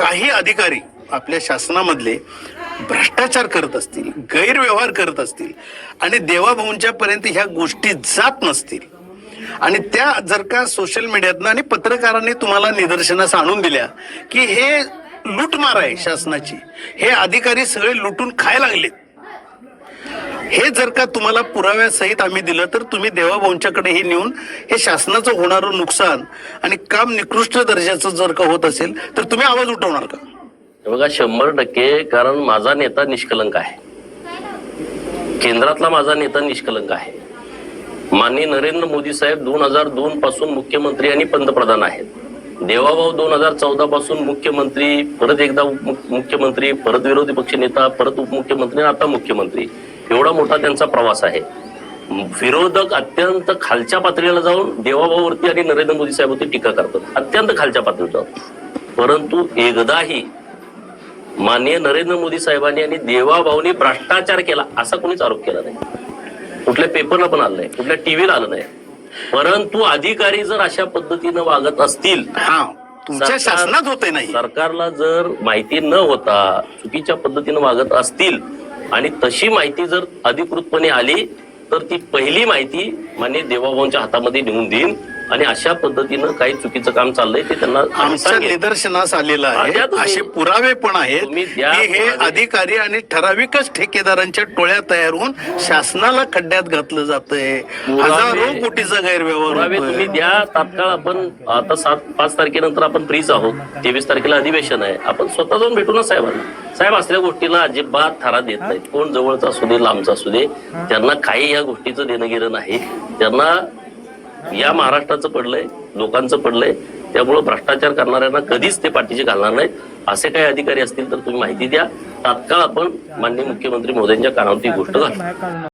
काही अधिकारी आपल्या शासनामधले भ्रष्टाचार करत असतील, गैरव्यवहार करत असतील आणि देवाभाऊंच्या पर्यंत ह्या गोष्टी जात नसतील आणि त्या जर का सोशल मीडियातनं आणि पत्रकारांनी तुम्हाला निदर्शनास आणून दिल्या की हे लूटमार आहे शासनाची, हे अधिकारी सगळे लुटून खायला लागलेत, हे जर का तुम्हाला पुराव्यासहित आम्ही दिलं तर तुम्ही देवाभाऊंच्याकडे हे नेऊन हे शासनाचं होणारं नुकसान आणि काम निकृष्ट दर्जाचं जर का होत असेल तर तुम्ही आवाज उठवणार का? बघा 100%, कारण माझा नेता निष्कलंक आहे, केंद्रातला माझा नेता निष्कलंक आहे. माननीय नरेंद्र मोदी साहेब 2002 पासून मुख्यमंत्री आणि पंतप्रधान आहेत. देवाभाऊ 2014 पासून मुख्यमंत्री, परत एकदा मुख्यमंत्री, परत विरोधी पक्षनेता, परत उपमुख्यमंत्री, आता मुख्यमंत्री. एवढा मोठा त्यांचा प्रवास आहे. विरोधक अत्यंत खालच्या पातळीला जाऊन देवाभाऊवरती आणि नरेंद्र मोदी साहेबांवरती टीका करतात, अत्यंत खालच्या पातळीवर जाऊन. परंतु एकदाही माननीय नरेंद्र मोदी साहेबांनी आणि देवाभाऊनी भ्रष्टाचार केला असा कोणीच आरोप केला नाही. कुठल्या पेपरला पण आलं नाही, कुठल्या टीव्हीला आलं नाही. परंतु अधिकारी जर अशा पद्धतीनं वागत असतील, तुमच्या शासनात होते नाही, सरकारला जर माहिती न होता चुकीच्या पद्धतीनं वागत असतील आणि तशी माहिती जर अधिकृतपणे आली तर ती पहिली माहिती माननीय देवाभाऊंच्या हातामध्ये नेऊन देईन आणि अशा पद्धतीनं काही चुकीचं काम चाललंय ते त्यांना आमच्या निदर्शनास आलेलं आहे. असे पुरावे पण आहेत की हे अधिकारी आणि ठराविकच ठेकेदारांच्या टोळ्या तयार होऊन शासनाला खड्ड्यात घातलं जातंय, हजारो कोटीचा गैरव्यवहार तुम्ही द्या. तात्काळ आपण आता 5 तारखेनंतर आपण फ्रीज आहोत, 23 तारखेला अधिवेशन आहे, आपण स्वतः जाऊन भेटू ना साहेबांना. साहेब असल्या गोष्टीला अजिबात थारा देत नाहीत, कोण जवळचा असू दे लांबचा असू दे, त्यांना काही या गोष्टीचं देणं घेणं नाही. त्यांना या महाराष्ट्राचं पडलंय, लोकांचं पडलंय, त्यामुळे भ्रष्टाचार करणाऱ्यांना कधीच ते पाठीशी घालणार नाहीत. असे काही अधिकारी असतील तर तुम्ही माहिती द्या, तात्काळ आपण माननीय मुख्यमंत्री महोदयांच्या कानावरती गोष्ट घालू.